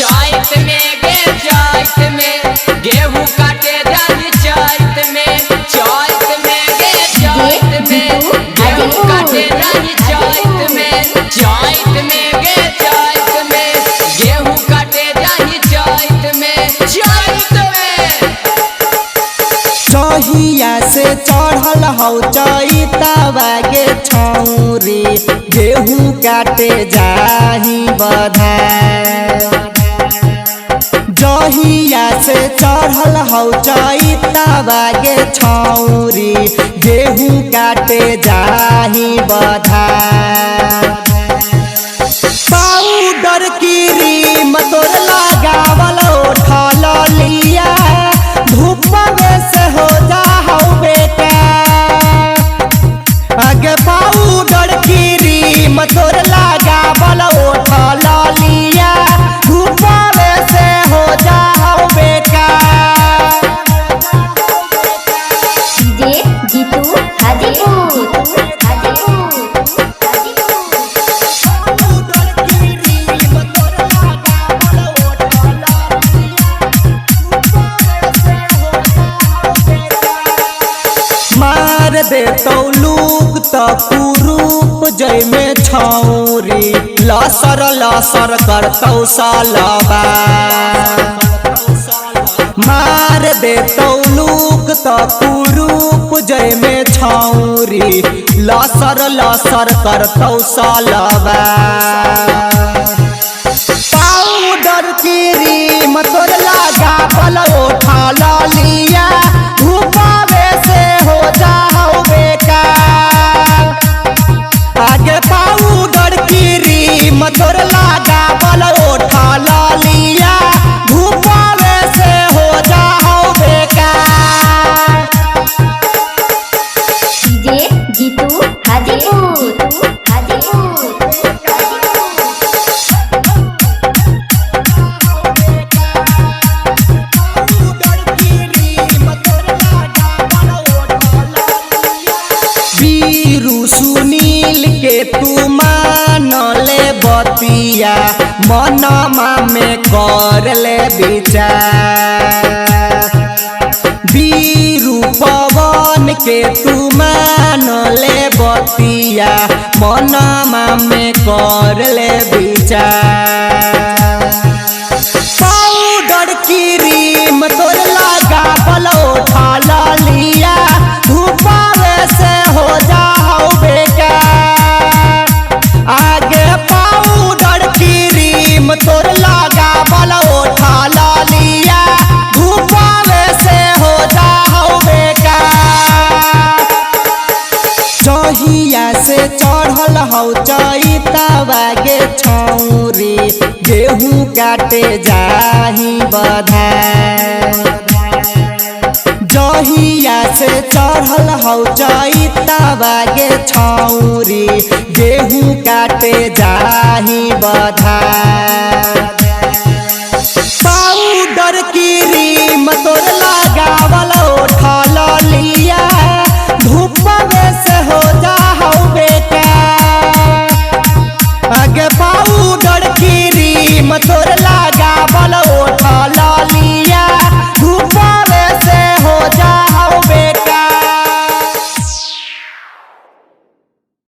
चैत में गे चैत में गेहूं काटे जानी चैत में गे चैत में गेहूं काटे जानी चैत में गे चैत में गेहूं काटे जानी चैत में चहिया से चढ़ल हौ चैतवा गे छौरी गेहूं काटे जाही बधाई। जहिया से चढ़ल हौ चैतवा गे छौरी गेहूं काटे जाही बधाई। पाउडर क्रीम तोर लगावल उठल लिया धूप में से हो जा हौ बेटा। आगे पाउडर क्रीम तोर लगावल उठल लिया धूप में से हो जा हौ बेटा। डीजे जीतू हाजीपुर मार दे तो लूक तो कुरूप जय में छौरी लसर लसर करतौ सालबा। मार दे तो लूक तो कुरूप जय में छौरी लसर लसर करतौ सालबा। पाउडर क्रीम तोर लगावल उठल लिया धूपवे से हो जा हौ बेटा। आगे पाउडर क्रीम तोर लगावल उठल लिया धूपवे से हो जा हौ बेटा। डीजे जीतू हाजीपुर वीरू सुनील के तू मान ले बतिया मनमा में कर ले विचार। वीरू पवन के तू मान ले बतिया मनमा में कर ले विचार। पाउडर क्रीम तोर लगावल उठल लिया धूपवे से हो जा हौ बेटा। आगे पाउडर क्रीम तोर लगावल उठल लिया धूपवे से हो जा हौ बेटा। चहिया से चढ़ल हौ चैतवा गे छौरी गेहूं काटे जाही बधाई। जहिया से चढ़ल हौ चैतवा गे छौरी गेहूं काटे जाही बधाई। पाउडर क्रीम तोर लगावल उठल